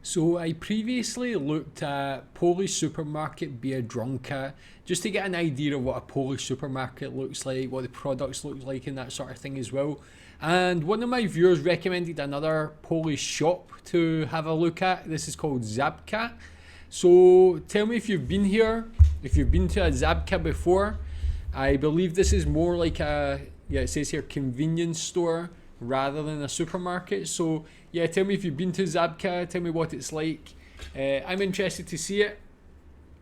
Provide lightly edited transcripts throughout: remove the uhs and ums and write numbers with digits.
So I previously looked at Polish supermarket Biedronka just to get an idea of what a Polish supermarket looks like, what the products look like and that sort of thing as well. And one of my viewers recommended another Polish shop to have a look at. This is called Żabka. So tell me if you've been here, if you've been to a Żabka before. I believe this is more like a, yeah, it says here convenience store rather than a supermarket. So yeah, tell me if you've been to Żabka, tell me what it's like. I'm interested to see it,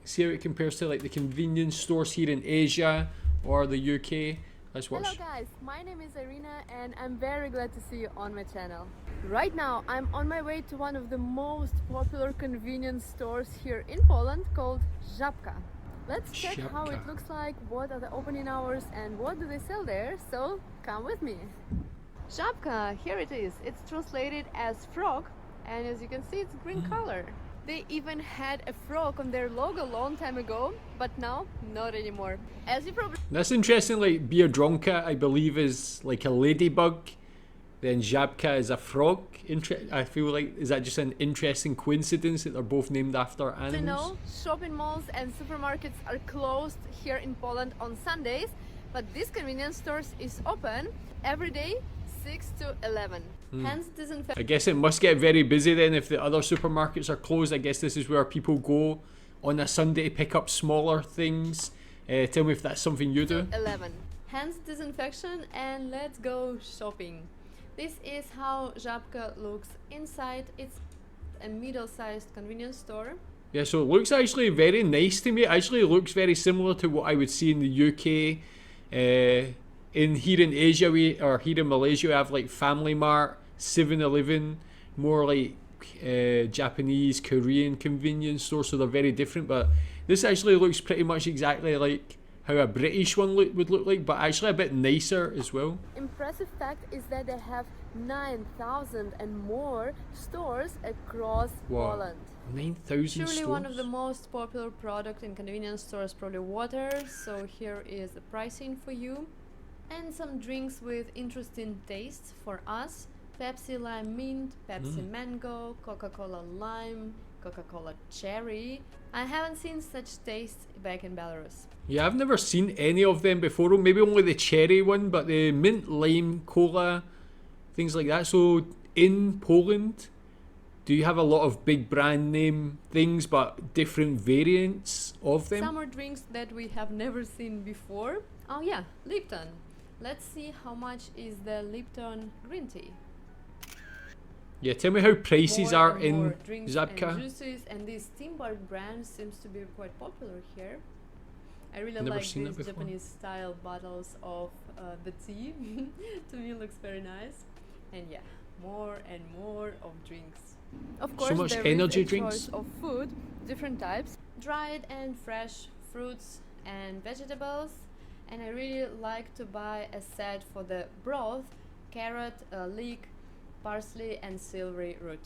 see how it compares to like the convenience stores here in Asia or the UK. Let's Hello watch. guys, my name is Irina and I'm very glad to see you on my channel. Right now I'm on my way to one of the most popular convenience stores here in Poland called Żabka. Let's check how it Żabka. looks like, what are the opening hours and what do they sell there, so come with me. Żabka, here it is. It's translated as frog and as you can see it's green color. They even had a frog on their logo long time ago, but now not anymore. As you probably That's interesting, like Biedronka I believe is like a ladybug, then Żabka is a frog. I feel like, is that just an interesting coincidence that they're both named after animals? know, shopping malls and supermarkets are closed here in Poland on Sundays, but this convenience stores is open every day 6 to 11. Hence I guess it must get very busy then if the other supermarkets are closed. I guess this is where people go on a Sunday to pick up smaller things. Tell me if that's something you do. 11. Hence disinfection and let's go shopping. This is how Żabka looks inside. It's a middle-sized convenience store. Yeah, so it looks actually very nice to me. It actually looks very similar to what I would see in the UK. In here in Asia, or here in Malaysia, we have like Family Mart, 7-Eleven, more like Japanese, Korean convenience stores, so they're very different. But this actually looks pretty much exactly like how a British one would look like, but actually a bit nicer as well. Impressive fact is that they have 9,000 and more stores across Wow. Poland. 9,000 Surely stores. one of the most popular product in convenience stores probably water, so here is the pricing for you. And some drinks with interesting tastes for us. Pepsi Lime Mint, Pepsi Mango, Coca-Cola Lime, Coca-Cola Cherry. I haven't seen such tastes back in Belarus. Yeah, I've never seen any of them before. Maybe only the cherry one, but the mint, lime, cola, things like that. So in Poland, do you have a lot of big brand name things, but different variants of them? Summer drinks that we have never seen before. Oh yeah, Lipton. Let's see how much is the Lipton green tea. Yeah, tell me how prices More are and in more drinks and Żabka. juices, and this steamboat brand seems to be quite popular here. I really Never like seen it these before. Japanese style bottles of the tea. To me looks very nice. And yeah, more and more of drinks. Of course, much there energy is a drinks. choice of food, different types, dried and fresh fruits and vegetables. And I really like to buy a set for the broth, carrot, leek, parsley and celery root.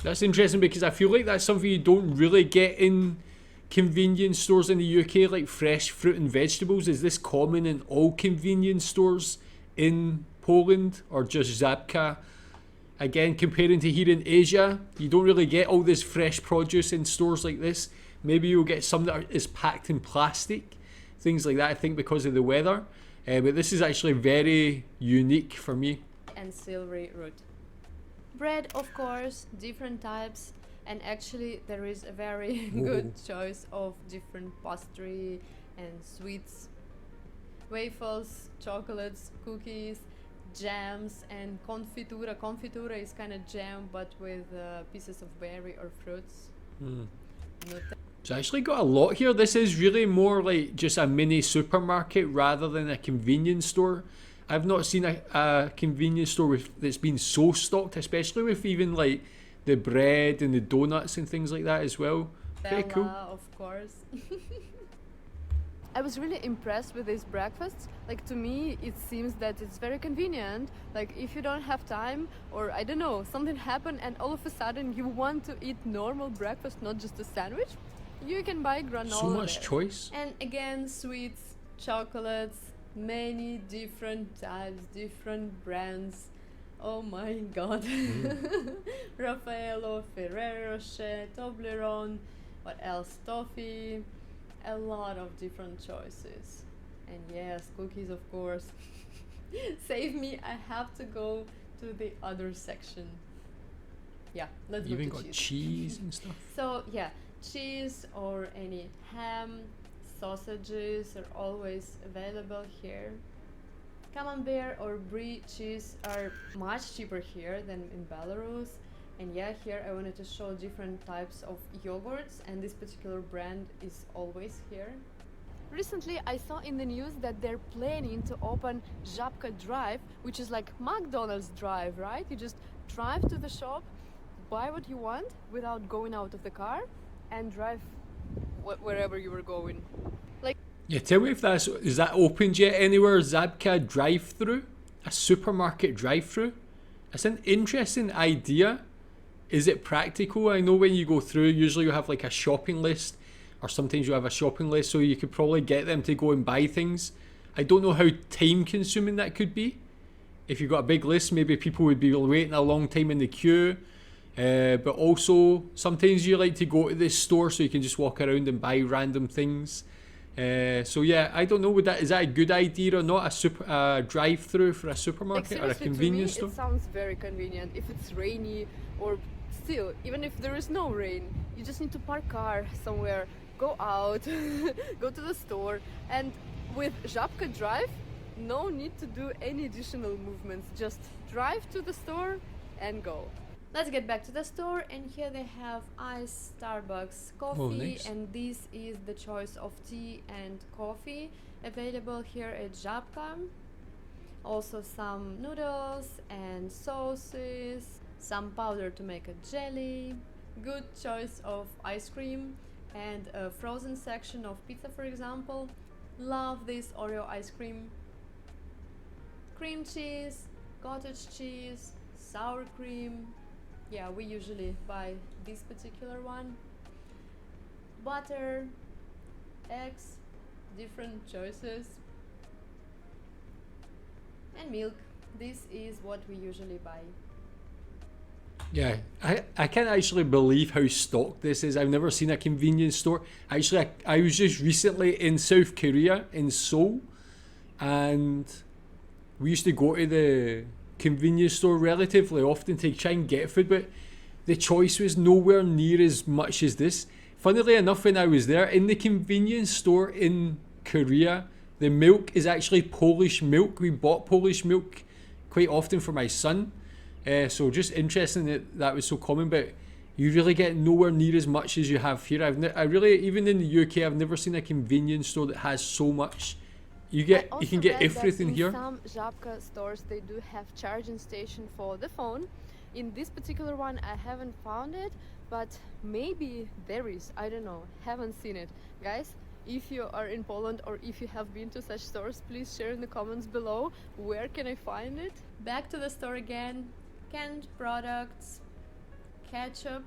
That's interesting because I feel like that's something you don't really get in convenience stores in the UK, like fresh fruit and vegetables. Is this common in all convenience stores in Poland or just Żabka? Again, comparing to here in Asia, you don't really get all this fresh produce in stores like this. Maybe you'll get some that is packed in plastic, things like that, I think because of the weather. But this is actually very unique for me. And celery root. Bread, of course, different types, and actually there is a very good choice of different pastry and sweets, waffles, chocolates, cookies, jams, and confitura. Confitura is kind of jam but with pieces of berry or fruits. So I actually got a lot here. This is really more like just a mini supermarket rather than a convenience store. I've not seen a convenience store that's been so stocked, especially with even like the bread and the donuts and things like that as well. Pretty cool. Bella, of course. I was really impressed with these breakfasts. Like, to me, it seems that it's very convenient. Like, if you don't have time, or I don't know, something happened and all of a sudden you want to eat normal breakfast, not just a sandwich, you can buy granola So much there. choice. And again, sweets, chocolates, many different types, different brands. Oh my god. Raffaello, Ferrero Rocher, Toblerone, what else? Toffee, a lot of different choices. And yes, cookies, of course. Save me, I have to go to the other section. Yeah, let's Even go to got cheese. cheese and stuff. So yeah, cheese or any ham, sausages are always available here. Camembert or brie cheese are much cheaper here than in Belarus. And yeah, here I wanted to show different types of yogurts, and this particular brand is always here. Recently, I saw in the news that they're planning to open Żabka Drive, which is like McDonald's Drive, right? You just drive to the shop, buy what you want without going out of the car, and drive wherever you were going. Like, Yeah, tell me if is that opened yet anywhere? Żabka drive-through, a supermarket drive-through. It's an interesting idea. Is it practical? I know when you go through, usually you have like a shopping list, or sometimes you have a shopping list, so you could probably get them to go and buy things. I don't know how time-consuming that could be. If you've got a big list, maybe people would be waiting a long time in the queue. But also, sometimes you like to go to this store so you can just walk around and buy random things. So yeah, I don't know. Is that a good idea or not? A drive-through for a supermarket or a convenience store? It sounds very convenient. If it's rainy, or still, even if there is no rain, you just need to park car somewhere, go out, go to the store, and with Żabka Drive, no need to do any additional movements. Just drive to the store and go. Let's get back to the store, and here they have iced Starbucks coffee. Oh, nice. And this is the choice of tea and coffee available here at Żabka. Also some noodles and sauces, some powder to make a jelly, good choice of ice cream, and a frozen section of pizza, for example. Love this Oreo ice cream. Cream cheese, cottage cheese, sour cream. Yeah, we usually buy this particular one. Butter, eggs, different choices, and milk. This is what we usually buy. Yeah, I can't actually believe how stocked this is. I've never seen a convenience store. Actually, I was just recently in South Korea, in Seoul, and we used to go to the convenience store relatively often to try and get food, but the choice was nowhere near as much as this. Funnily enough, when I was there, in the convenience store in Korea, the milk is actually Polish milk. We bought Polish milk quite often for my son. So just interesting that was so common, but you really get nowhere near as much as you have here. I really, even in the UK, I've never seen a convenience store that has so much. You can get everything here. In some Żabka stores, they do have charging station for the phone. In this particular one, I haven't found it, but maybe there is. I don't know. Haven't seen it, guys. If you are in Poland or if you have been to such stores, please share in the comments below. Where can I find it? Back to the store again. Canned products, ketchup,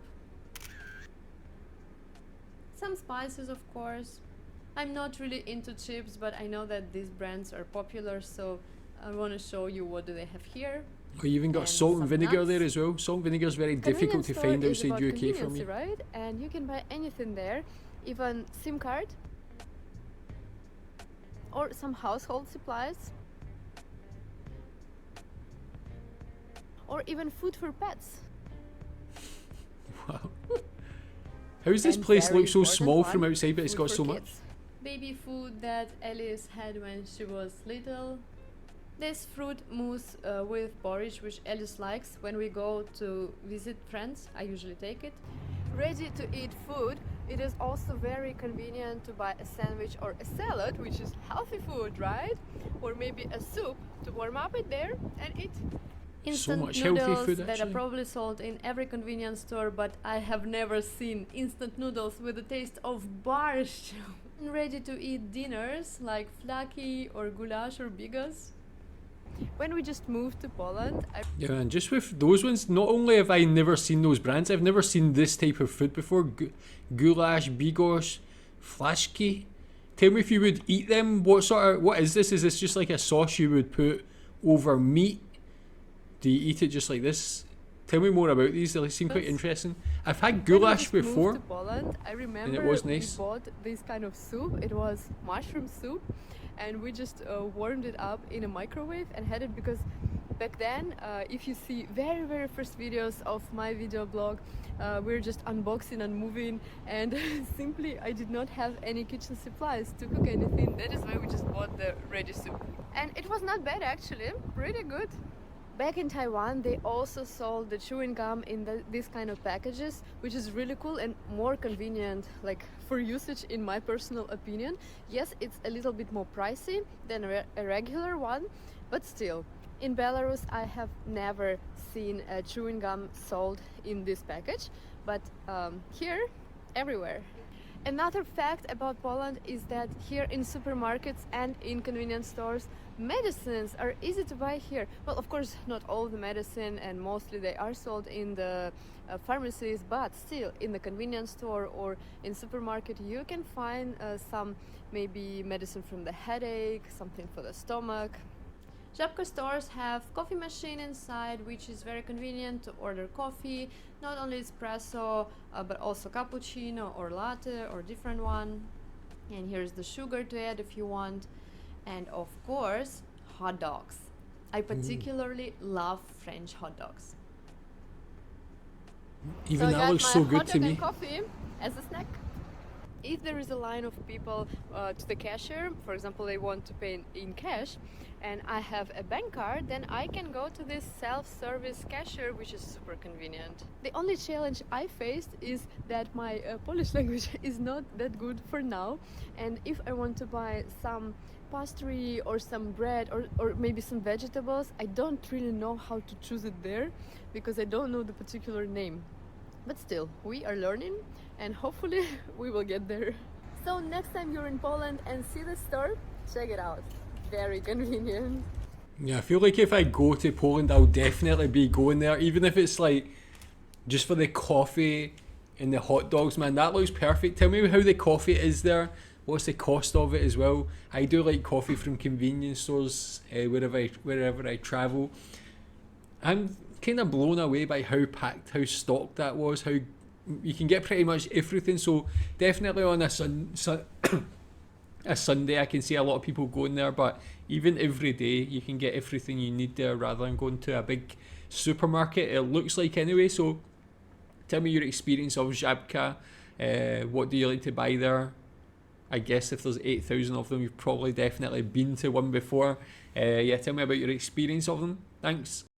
some spices, of course. I'm not really into chips, but I know that these brands are popular, so I want to show you what do they have here. Oh, you even got And salt and some vinegar nuts. there as well. Salt and vinegar is very difficult to find Convenience store outside is UK about for me. convenience, right? And you can buy anything there, even SIM card or some household supplies, or even food for pets. Wow. How does this And place very look so important small from one, outside, but it's food got for so much? kids. Baby food that Alice had when she was little. This fruit mousse with porridge, which Alice likes. When we go to visit friends, I usually take it. Ready to eat food. It is also very convenient to buy a sandwich or a salad, which is healthy food, right? Or maybe a soup to warm up it there and eat. Instant much healthy noodles food, that are actually. probably sold in every convenience store, but I have never seen instant noodles with the taste of borscht. Ready to eat dinners like flaki or goulash or bigos. When we just moved to Poland, Yeah, and just with those ones, not only have I never seen those brands, I've never seen this type of food before. Goulash, bigos, flashki. Tell me if you would eat them. What is this? Is this just like a sauce you would put over meat Do you eat it just like this? Tell me more about these. They seem quite Yes. interesting. I've had When we goulash just moved before. to Poland, I remember was we nice. bought this kind of soup. It was mushroom soup, and we just warmed it up in a microwave and had it because back then, if you see very first videos of my video blog, we're just unboxing and moving, and simply I did not have any kitchen supplies to cook anything. That is why we just bought the ready soup, and it was not bad actually, pretty good. Back in Taiwan, they also sold the chewing gum in these kind of packages, which is really cool and more convenient, like for usage, in my personal opinion. Yes, it's a little bit more pricey than a regular one, but still. In Belarus, I have never seen a chewing gum sold in this package, but here, everywhere. Another fact about Poland is that here in supermarkets and in convenience stores, medicines are easy to buy here. Well, of course, not all the medicine, and mostly they are sold in the pharmacies, but still in the convenience store or in supermarket you can find some maybe medicine from the headache, something for the stomach. Żabka stores have coffee machine inside, which is very convenient to order coffee, not only espresso, but also cappuccino or latte or different one. And here's the sugar to add if you want. And of course, hot dogs. I particularly love French hot dogs. Even I that got looks my so hot good dog to me. and coffee as a snack. If there is a line of people to the cashier, for example, they want to pay in cash, and I have a bank card, then I can go to this self-service cashier, which is super convenient. The only challenge I faced is that my Polish language is not that good for now, and if I want to buy some pastry or some bread or maybe some vegetables, I don't really know how to choose it there because I don't know the particular name. But still, we are learning, and hopefully we will get there. So next time you're in Poland and see the store, check it out. Very convenient. Yeah, I feel like if I go to Poland, I'll definitely be going there, even if it's like just for the coffee and the hot dogs. Man, that looks perfect. Tell me how the coffee is there. What's the cost of it as well? I do like coffee from convenience stores wherever I travel. I'm kind of blown away by how packed, how stocked that was. How you can get pretty much everything. So definitely on a Sunday, I can see a lot of people going there, but even every day you can get everything you need there rather than going to a big supermarket, it looks like anyway. So tell me your experience of Żabka. What do you like to buy there? I guess if there's 8,000 of them, you've probably definitely been to one before. Yeah, tell me about your experience of them. Thanks.